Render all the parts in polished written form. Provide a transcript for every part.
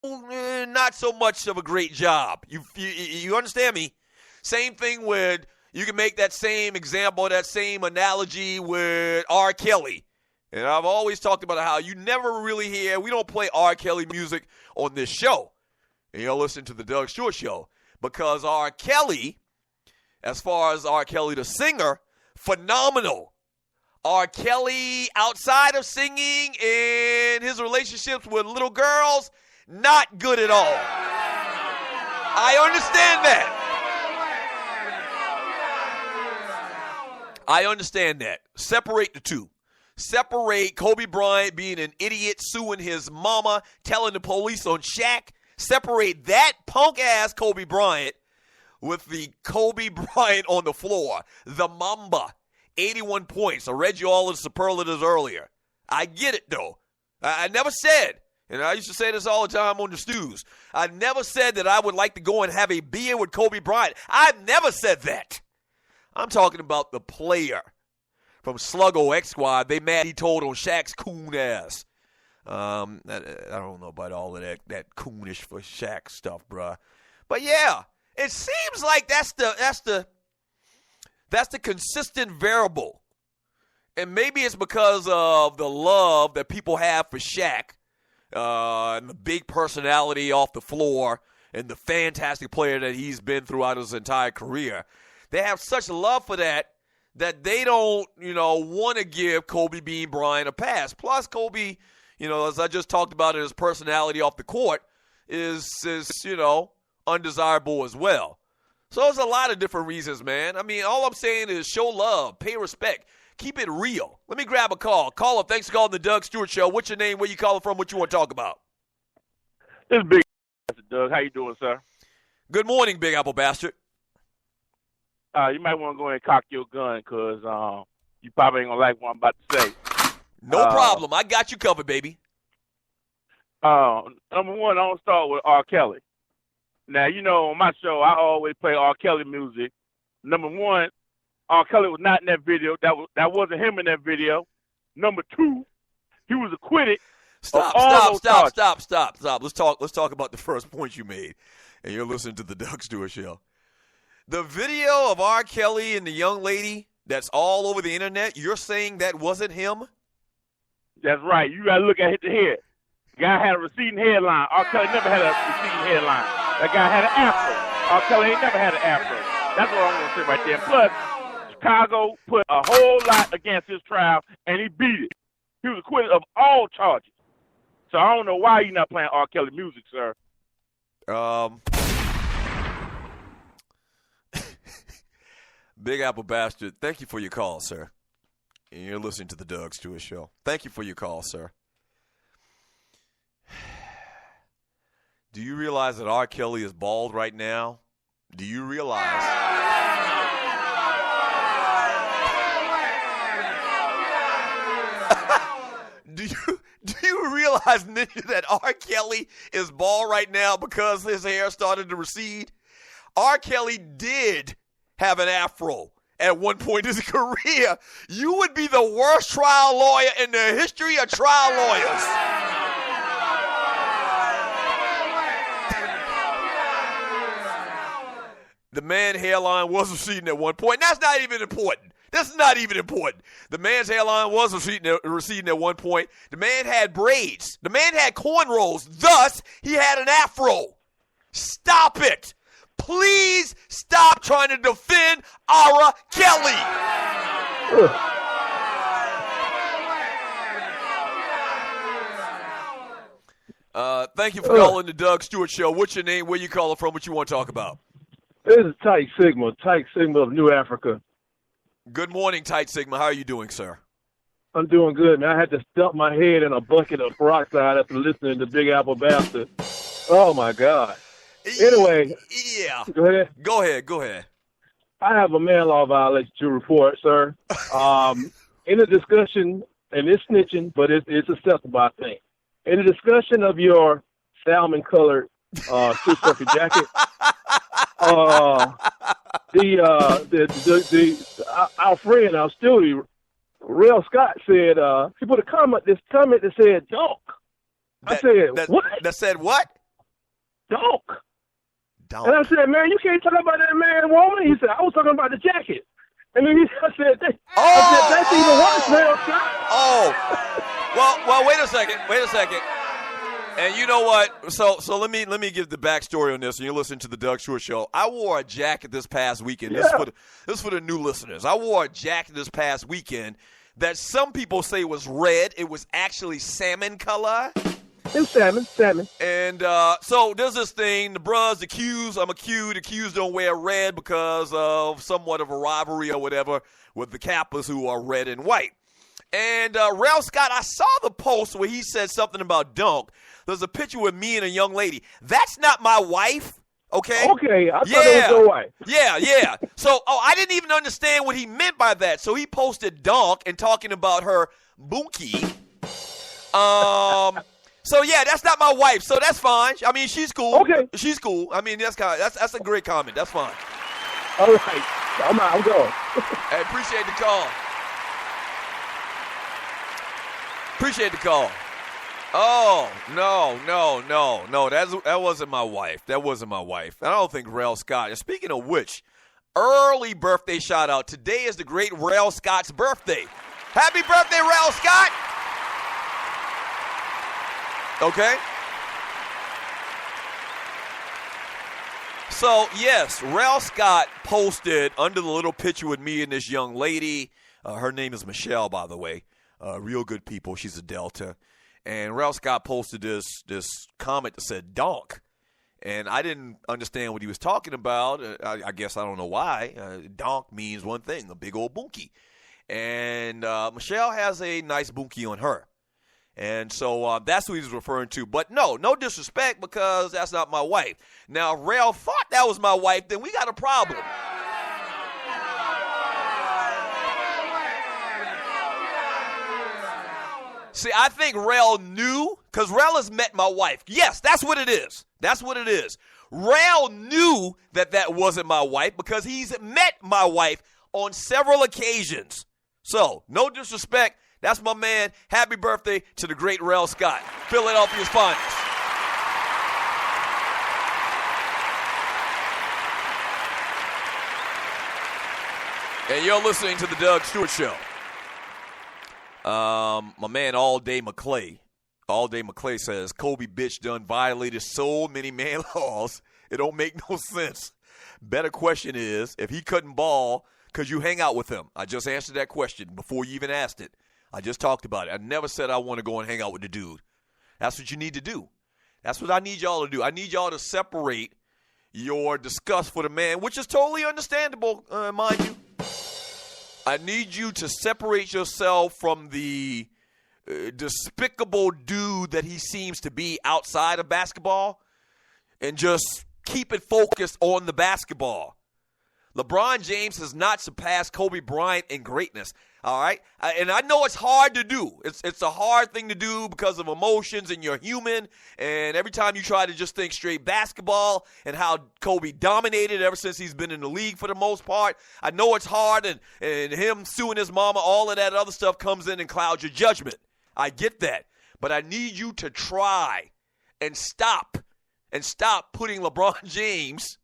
not so much of a great job. You understand me? Same thing with, you can make that same example, that same analogy with R. Kelly. And I've always talked about how you never really hear, we don't play R. Kelly music on this show. And you'll listen to the Doug Stewart Show. Because R. Kelly, as far as R. Kelly the singer, phenomenal. R. Kelly, outside of singing and his relationships with little girls, not good at all. I understand that. I understand that. Separate the two. Separate Kobe Bryant being an idiot, suing his mama, telling the police on Shaq. Separate that punk-ass Kobe Bryant with the Kobe Bryant on the floor. The Mamba, 81 points. I read you all the superlatives earlier. I get it, though. I never said, and I used to say this all the time on the stews, I never said that I would like to go and have a beer with Kobe Bryant. I've never said that. I'm talking about the player from Sluggo X Squad. They mad he told on Shaq's coon ass. I don't know about all of that coonish for Shaq stuff, bruh. But yeah, it seems like that's the consistent variable. And maybe it's because of the love that people have for Shaq, and the big personality off the floor and the fantastic player that he's been throughout his entire career. They have such love for that they don't, want to give Kobe Bean Bryant a pass. Plus, Kobe, as I just talked about, his personality off the court is undesirable as well. So there's a lot of different reasons, man. I mean, all I'm saying is show love, pay respect, keep it real. Let me grab a call. Caller, thanks for calling the Doug Stewart Show. What's your name? Where you calling from? What you want to talk about? This is Big Apple Doug. How you doing, sir? Good morning, Big Apple Bastard. You might want to go ahead and cock your gun because you probably ain't going to like what I'm about to say. No problem. I got you covered, baby. Number one, I don't start with R. Kelly. Now, on my show, I always play R. Kelly music. Number one, R. Kelly was not in that video. That wasn't him in that video. Number two, he was acquitted. Stop. Let's talk about the first point you made. And you're listening to the Doug Stewart Show. The video of R. Kelly and the young lady that's all over the internet, you're saying that wasn't him? That's right. You got to look at it to head. The guy had a receding hairline. R. Kelly never had a receding hairline. That guy had an afro. R. Kelly ain't never had an afro. That's what I'm going to say right there. Plus, Chicago put a whole lot against his trial, and he beat it. He was acquitted of all charges. So I don't know why you're not playing R. Kelly music, sir. Big Apple Bastard, thank you for your call, sir. And you're listening to the Doug Stewart Show. Thank you for your call, sir. Do you realize that R. Kelly is bald right now? Do you realize? Do you realize, Ninja, that R. Kelly is bald right now because his hair started to recede? R. Kelly did have an afro at one point in his career. You would be the worst trial lawyer in the history of trial lawyers. The man's hairline was receding at one point. That's not even important. That's not even important. The man's hairline was receding at one point. The man had braids. The man had cornrows. Thus, he had an afro. Stop it. Please stop trying to defend R. Kelly. Thank you for calling the Doug Stewart Show. What's your name? Where you calling from? What you want to talk about? This is Tyke Sigma of New Africa. Good morning, Tight Sigma. How are you doing, sir? I'm doing good, man. I had to dump my head in a bucket of peroxide after listening to Big Apple Bastard. Oh, my God. Anyway. Yeah. Go ahead. Go ahead. I have a man law violation to report, sir. In a discussion, and it's snitching, but it's acceptable, I think. In a discussion of your salmon-colored suit jacket, our friend, our student, Real Scott said, he put a comment that said, dunk. I said, what? That said what? Dunk. Dunk. And I said, man, you can't talk about that man, woman. He said, I was talking about the jacket. And then I said, that's even worse, man. Well, wait a second. And you know what? So let me give the backstory on this. And you're listening to the Doug Stewart Show. I wore a jacket this past weekend. Yeah. This is for the new listeners. I wore a jacket this past weekend that some people say was red. It was actually salmon color. It was salmon. And so there's this thing. The bros accused. I'm accused. Accused don't wear red because of somewhat of a rivalry or whatever with the Kappas who are red and white. And Ralph Scott, I saw the post where he said something about dunk. There's a picture with me and a young lady. That's not my wife, okay? Okay, I thought it was your wife. Yeah. So, I didn't even understand what he meant by that. So he posted dunk and talking about her bunkie. So yeah, that's not my wife. So that's fine. I mean, she's cool. Okay, she's cool. I mean, that's a great comment. That's fine. All right, I'm going. Hey, appreciate the call. Appreciate the call. Oh, no. That wasn't my wife. That wasn't my wife. I don't think Ralph Scott. And speaking of which, early birthday shout out. Today is the great Ralph Scott's birthday. Happy birthday, Ralph Scott. Okay. So, yes, Ralph Scott posted under the little picture with me and this young lady. Her name is Michelle, by the way. Real good people. She's a Delta. And Ralph Scott posted this comment that said donk. And I didn't understand what he was talking about. I guess I don't know why. Donk means one thing, a big old bunkie. And Michelle has a nice bunkie on her. And so that's what he was referring to. But no disrespect because that's not my wife. Now, if Ralph thought that was my wife, then we got a problem. See, I think Rel knew, because Rel has met my wife. Yes, that's what it is. That's what it is. Rel knew that wasn't my wife because he's met my wife on several occasions. So, no disrespect. That's my man. Happy birthday to the great Rel Scott, Philadelphia's finest. And you're listening to the Doug Stewart Show. My man All Day McClay says Kobe bitch done violated so many man laws it don't make no sense. Better question is if he couldn't ball, could you hang out with him? I just answered that question before you even asked it. I just talked about it. I never said I want to go and hang out with the dude. That's what you need to do. That's what I need y'all to do. I need y'all to separate your disgust for the man, which is totally understandable, mind you. I need you to separate yourself from the despicable dude that he seems to be outside of basketball and just keep it focused on the basketball. LeBron James has not surpassed Kobe Bryant in greatness, all right? And I know it's hard to do. It's a hard thing to do because of emotions and you're human. And every time you try to just think straight basketball and how Kobe dominated ever since he's been in the league for the most part, I know it's hard. And him suing his mama, all of that other stuff comes in and clouds your judgment. I get that. But I need you to try and stop putting LeBron James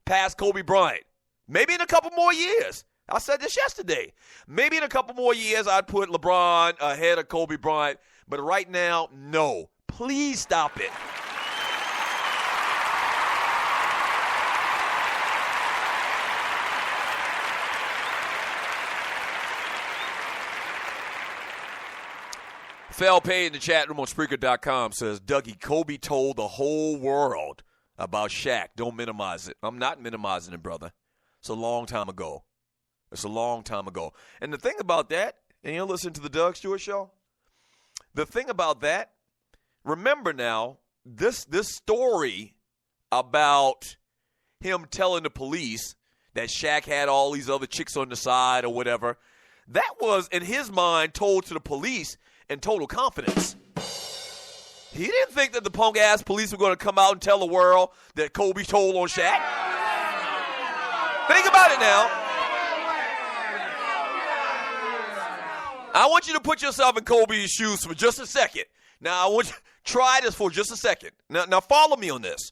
past Kobe Bryant. Maybe in a couple more years. I said this yesterday. Maybe in a couple more years I'd put LeBron ahead of Kobe Bryant. But right now, no. Please stop it. Phil Pay in the chat room on Spreaker.com says, Dougie, Kobe told the whole world about Shaq. Don't minimize it. I'm not minimizing it, brother. It's a long time ago. And the thing about that, and you'll listen to the Doug Stewart Show, the thing about that, remember now, this story about him telling the police that Shaq had all these other chicks on the side or whatever, that was, in his mind, told to the police in total confidence. He didn't think that the punk-ass police were going to come out and tell the world that Kobe told on Shaq. Think about it now. I want you to put yourself in Kobe's shoes for just a second. Now, I want you to try this for just a second. Now follow me on this.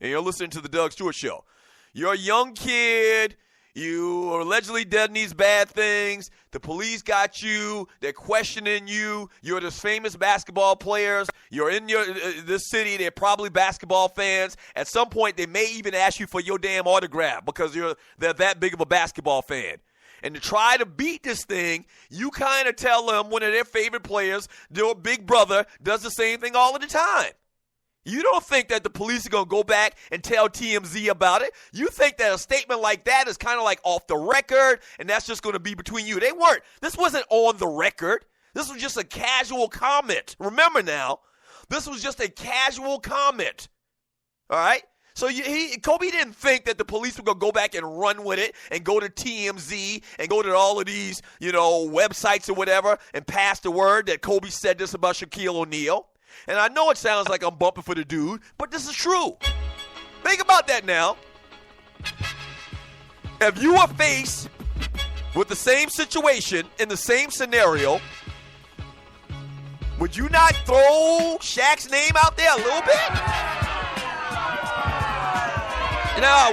and you're listening to the Doug Stewart Show. You're a young kid. You are allegedly done these bad things. The police got you. They're questioning you. You're this famous basketball players. You're in this city. They're probably basketball fans. At some point, they may even ask you for your damn autograph because they're that big of a basketball fan. And to try to beat this thing, you kind of tell them one of their favorite players, their big brother, does the same thing all of the time. You don't think that the police are going to go back and tell TMZ about it. You think that a statement like that is kind of like off the record, and that's just going to be between you. They weren't. This wasn't on the record. This was just a casual comment. Remember now, this was just a casual comment. All right? So Kobe didn't think that the police were going to go back and run with it and go to TMZ and go to all of these, websites or whatever and pass the word that Kobe said this about Shaquille O'Neal. And I know it sounds like I'm bumping for the dude, but this is true. Think about that now. If you were faced with the same situation in the same scenario, would you not throw Shaq's name out there a little bit? No,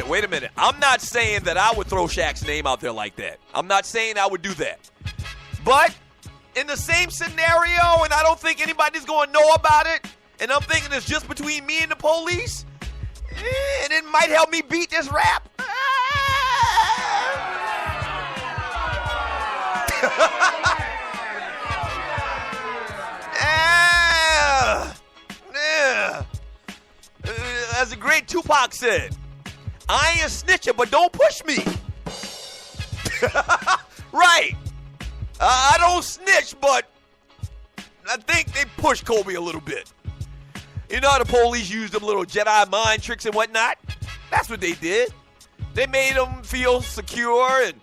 wait a minute. I'm not saying that I would throw Shaq's name out there like that. I'm not saying I would do that. But in the same scenario, and I don't think anybody's going to know about it, and I'm thinking it's just between me and the police, and it might help me beat this rap. As the great Tupac said, I ain't a snitcher, but don't push me. Right. I don't snitch, but I think they pushed Kobe a little bit. You know how the police used them little Jedi mind tricks and whatnot? That's what they did. They made them feel secure and,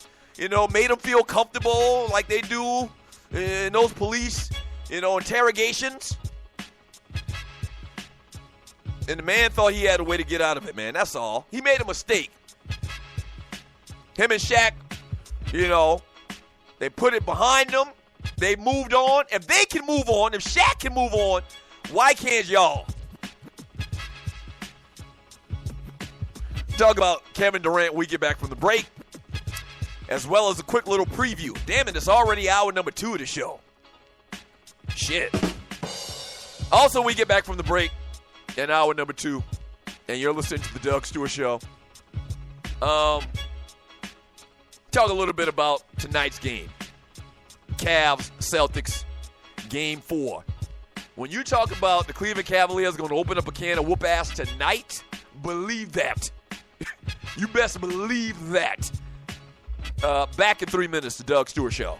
made them feel comfortable like they do in those police, interrogations. And the man thought he had a way to get out of it, man. That's all. He made a mistake. Him and Shaq, they put it behind them. They moved on. If they can move on, if Shaq can move on, why can't y'all? Talk about Kevin Durant when we get back from the break, as well as a quick little preview. Damn it, it's already hour number 2 of the show. Shit. Also, we get back from the break in hour number 2, and you're listening to the Doug Stewart Show. Talk a little bit about tonight's game. Cavs, Celtics, Game 4. When you talk about the Cleveland Cavaliers going to open up a can of whoop ass tonight, believe that. You best believe that. Back in 3 minutes, the Doug Stewart Show.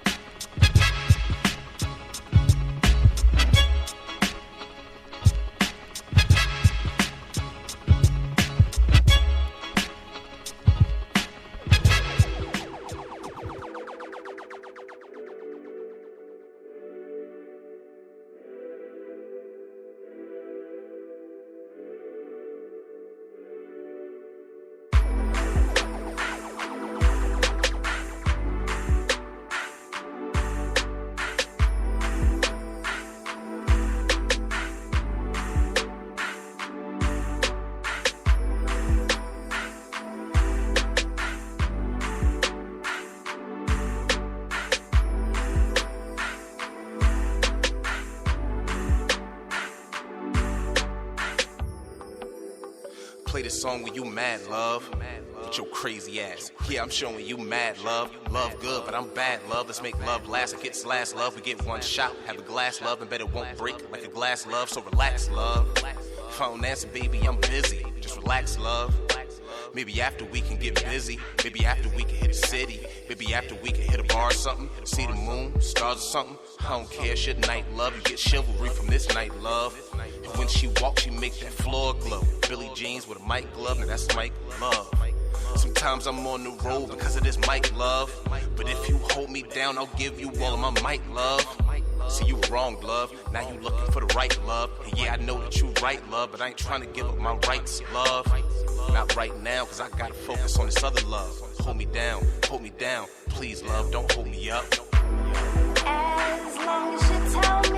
Play this song when you mad, love, with your crazy ass. Yeah, I'm showing you mad, love. Love good, but I'm bad, love. Let's make love last. I get last, love. We get one shot. Have a glass, love, and bet it won't break like a glass, love. So relax, love. If I don't answer, baby, I'm busy. Just relax, love. Maybe after we can get busy. Maybe after we can hit the city. Maybe after we can hit a bar or something. See the moon, stars or something. I don't care, shit, night, love. You get chivalry from this night, love. And when she walks, she make that floor glow. Billie jeans with a mic glove, now that's Mike love. Sometimes I'm on the road because of this mic love. But if you hold me down, I'll give you all of my mic love. See, you were wrong, love. Now you looking for the right love. And yeah, I know that you right, love, but I ain't trying to give up my rights, love. Not right now, cause I gotta focus on this other love. Hold me down, please, love, don't hold me up. As long as you tell me